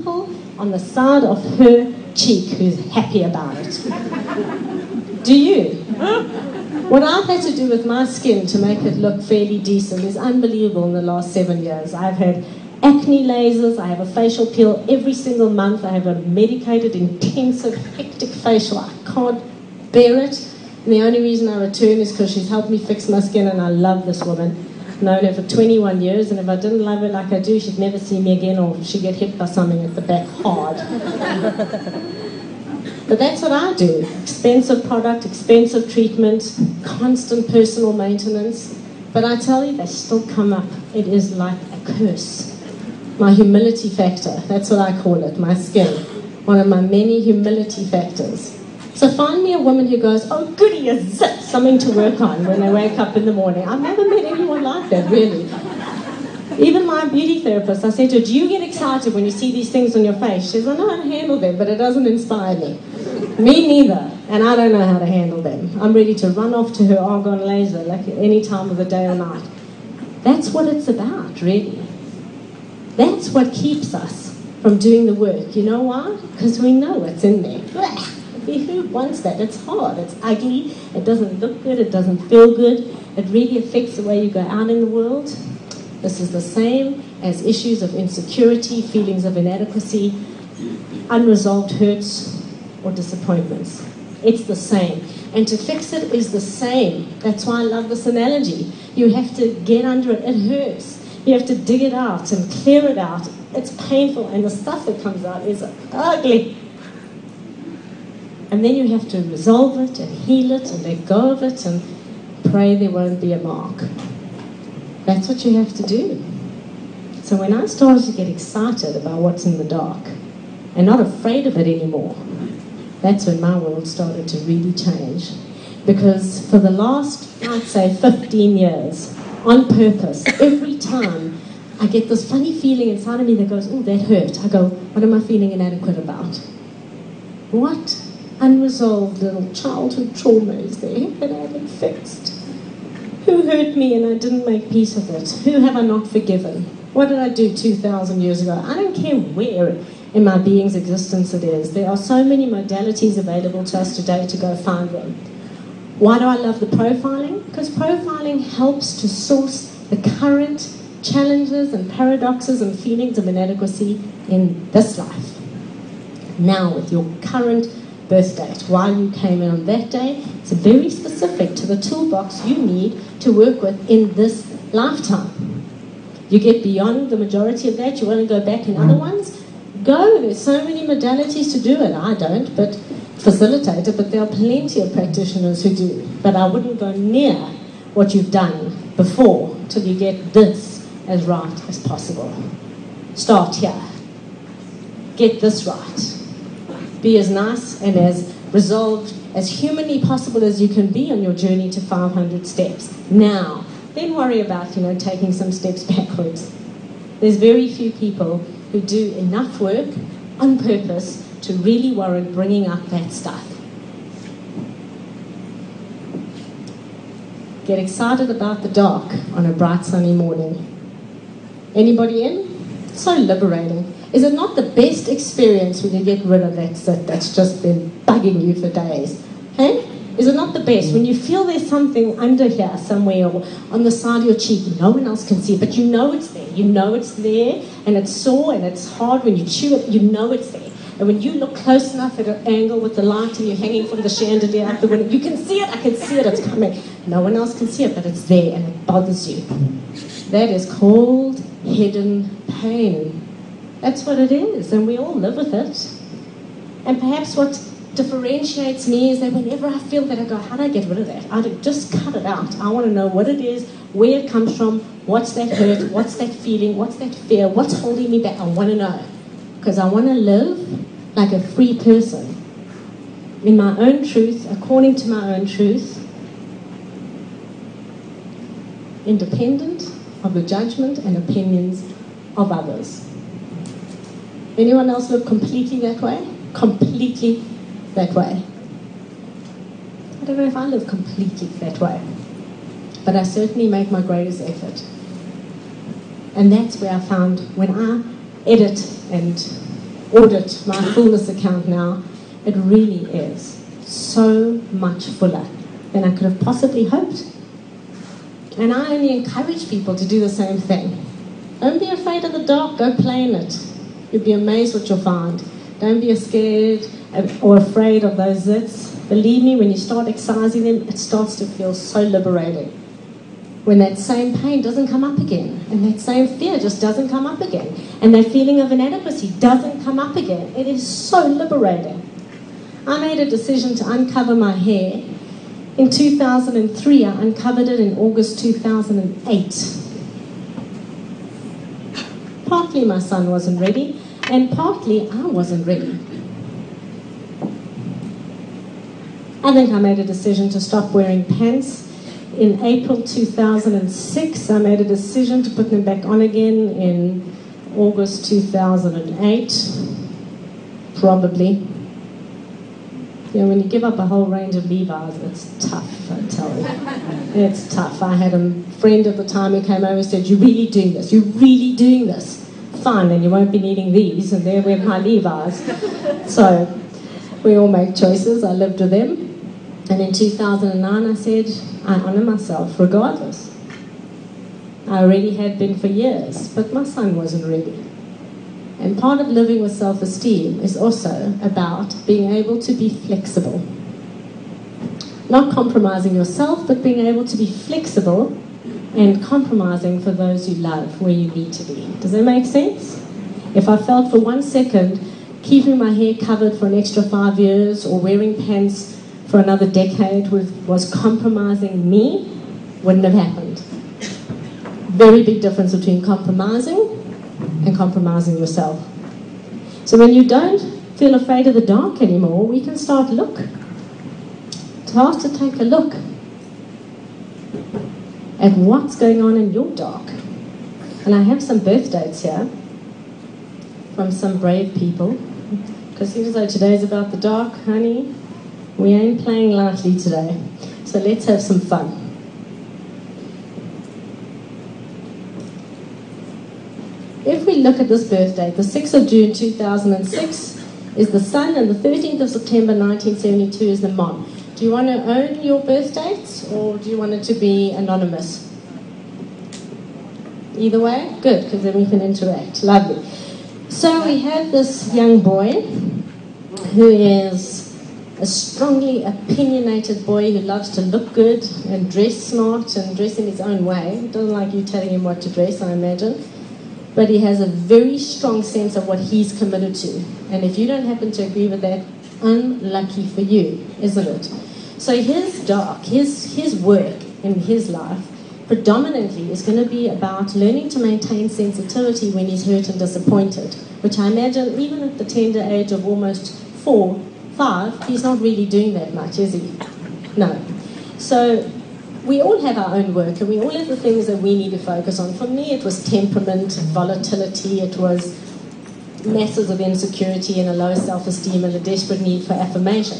on the side of her cheek who's happy about it. Do you? What I've had to do with my skin to make it look fairly decent is unbelievable in the last 7 years. I've had acne lasers, I have a facial peel every single month, I have a medicated, intensive, hectic facial. I can't bear it. And the only reason I return is because she's helped me fix my skin, and I love this woman. I've known her for 21 years, and if I didn't love her like I do, she'd never see me again, or she'd get hit by something at the back hard. But that's what I do. Expensive product, expensive treatment, constant personal maintenance. But I tell you, they still come up. It is like a curse. My humility factor, that's what I call it, my skin. One of my many humility factors. So find me a woman who goes, oh goody, a zit, something to work on when they wake up in the morning. I've never met anyone like that, really. Even my beauty therapist, I said to her, do you get excited when you see these things on your face? She says, I know how to handle them, but it doesn't inspire me. Me neither, and I don't know how to handle them. I'm ready to run off to her argon laser like at any time of the day or night. That's what it's about, really. That's what keeps us from doing the work. You know why? Because we know what's in there. Who wants that? It's hard, it's ugly, it doesn't look good, it doesn't feel good. It really affects the way you go out in the world. This is the same as issues of insecurity, feelings of inadequacy, unresolved hurts or disappointments. It's the same. And to fix it is the same. That's why I love this analogy. You have to get under it. It hurts. You have to dig it out and clear it out. It's painful, and the stuff that comes out is ugly. And then you have to resolve it and heal it and let go of it and pray there won't be a mark. That's what you have to do. So when I started to get excited about what's in the dark and not afraid of it anymore, that's when my world started to really change. Because for the last, I'd say 15 years, on purpose, every time I get this funny feeling inside of me that goes, oh, that hurt. I go, what am I feeling inadequate about? What unresolved little childhood trauma is there that I haven't fixed? Who hurt me and I didn't make peace with it? Who have I not forgiven? What did I do 2,000 years ago? I don't care where in my being's existence it is. There are so many modalities available to us today to go find them. Why do I love the profiling? Because profiling helps to source the current challenges and paradoxes and feelings of inadequacy in this life. Now, with your current birth date, why you came in on that day, it's very specific to the toolbox you need to work with in this lifetime. You get beyond the majority of that, you want to go back in other ones, go. There's so many modalities to do it. I don't, but facilitate it, but there are plenty of practitioners who do. But I wouldn't go near what you've done before till you get this as right as possible. Start here. Get this right. Be as nice and as resolved, as humanly possible as you can be on your journey to 500 steps. Now, then worry about, taking some steps backwards. There's very few people who do enough work on purpose to really warrant bringing up that stuff. Get excited about the dark on a bright sunny morning. Anybody in? It's so liberating. Is it not the best experience when you get rid of that zit that's just been bugging you for days? Hey? Is it not the best when you feel there's something under here somewhere or on the side of your cheek, no one else can see it, but you know it's there. You know it's there, and it's sore and it's hard when you chew it, you know it's there. And when you look close enough at an angle with the light and you're hanging from the chandelier out the window, you can see it, I can see it, it's coming. No one else can see it, but it's there and it bothers you. That is called hidden pain. That's what it is, and we all live with it. And perhaps what differentiates me is that whenever I feel that, I go, how do I get rid of that? I just cut it out. I want to know what it is, where it comes from, what's that hurt, what's that feeling, what's that fear, what's holding me back. I want to know. Because I want to live like a free person. In my own truth, according to my own truth, independent of the judgment and opinions of others. Anyone else live completely that way? Completely that way. I don't know if I live completely that way, but I certainly make my greatest effort. And that's where I found when I edit and audit my fullness account now, it really is so much fuller than I could have possibly hoped. And I only encourage people to do the same thing. Don't be afraid of the dark, go play in it. You'll be amazed what you'll find. Don't be scared or afraid of those zits. Believe me, when you start excising them, it starts to feel so liberating. When that same pain doesn't come up again, and that same fear just doesn't come up again, and that feeling of inadequacy doesn't come up again, it is so liberating. I made a decision to uncover my hair. In 2003, I uncovered it in August 2008. Partly my son wasn't ready, and partly I wasn't ready. I think I made a decision to stop wearing pants. In April 2006, I made a decision to put them back on again in August 2008, probably. You know, when you give up a whole range of Levi's, it's tough, I tell you. It's tough. I had a friend at the time who came over and said, "You're really doing this? You're really doing this? Fine, then you won't be needing these." And there went my Levi's. So we all make choices. I lived with them. And in 2009, I said, I honour myself regardless. I already had been for years, but my son wasn't ready. And part of living with self-esteem is also about being able to be flexible. Not compromising yourself, but being able to be flexible and compromising for those you love where you need to be. Does that make sense? If I felt for 1 second keeping my hair covered for an extra 5 years or wearing pants for another decade was compromising me, wouldn't have happened. Very big difference between compromising and compromising yourself. So when you don't feel afraid of the dark anymore, we can start look. Start to take a look at what's going on in your dark. And I have some birth dates here from some brave people. Because even though today's about the dark, honey, we ain't playing lightly today. So let's have some fun. If we look at this birth date, the 6th of June 2006 is the son, and the 13th of September 1972 is the mom. Do you want to own your birth dates, or do you want it to be anonymous? Either way? Good, because then we can interact. Lovely. So we have this young boy who is a strongly opinionated boy who loves to look good and dress smart and dress in his own way. Doesn't like you telling him what to dress, I imagine. But he has a very strong sense of what he's committed to. And if you don't happen to agree with that, unlucky for you, isn't it? So his work in his life predominantly is going to be about learning to maintain sensitivity when he's hurt and disappointed, which I imagine even at the tender age of almost 4, 5, he's not really doing that much, is he? No. So we all have our own work, and we all have the things that we need to focus on. For me, it was temperament, volatility, it was masses of insecurity and a low self-esteem and a desperate need for affirmation.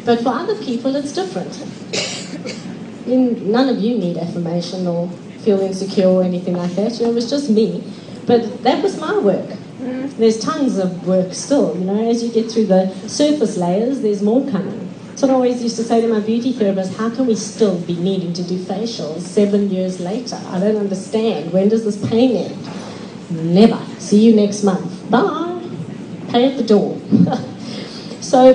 But for other people, it's different. None of you need affirmation or feel insecure or anything like that. You know, it was just me. But that was my work. There's tons of work still. You know, as you get through the surface layers, there's more coming. So I always used to say to my beauty therapist, how can we still be needing to do facials 7 years later? I don't understand. When does this pain end? Never. See you next month. Bye. Pay at the door. So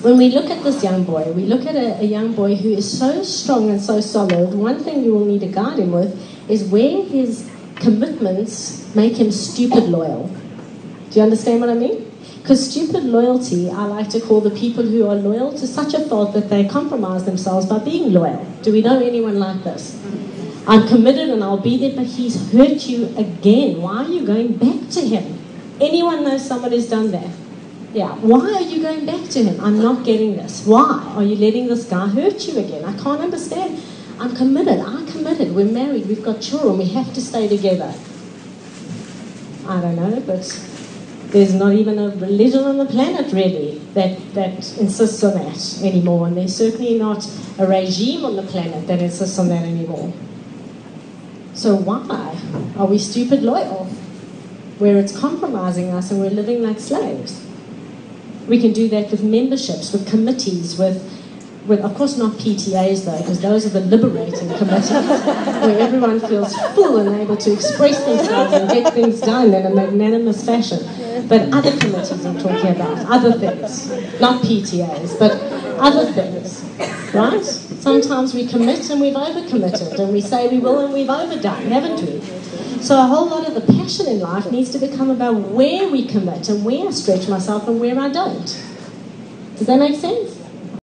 when we look at this young boy, we look at a young boy who is so strong and so solid. One thing you will need to guide him with is where his commitments make him stupid loyal. Do you understand what I mean? Because stupid loyalty, I like to call the people who are loyal to such a fault that they compromise themselves by being loyal. Do we know anyone like this? I'm committed and I'll be there, but he's hurt you again. Why are you going back to him? Anyone knows someone who's done that? Yeah. Why are you going back to him? I'm not getting this. Why are you letting this guy hurt you again? I can't understand. I'm committed. We're married. We've got children. We have to stay together. I don't know, but there's not even a religion on the planet, really, that insists on that anymore. And there's certainly not a regime on the planet that insists on that anymore. So why are we stupid loyal? where it's compromising us and we're living like slaves. We can do that with memberships, with committees, with of course not PTAs though, because those are the liberating committees, where everyone feels full and able to express themselves and get things done in a magnanimous fashion. But other committees I'm talking about, other things, not PTAs, but other things, right? Sometimes we commit and we've overcommitted, and we say we will and we've overdone, haven't we? So a whole lot of the passion in life needs to become about where we commit and where I stretch myself and where I don't. Does that make sense?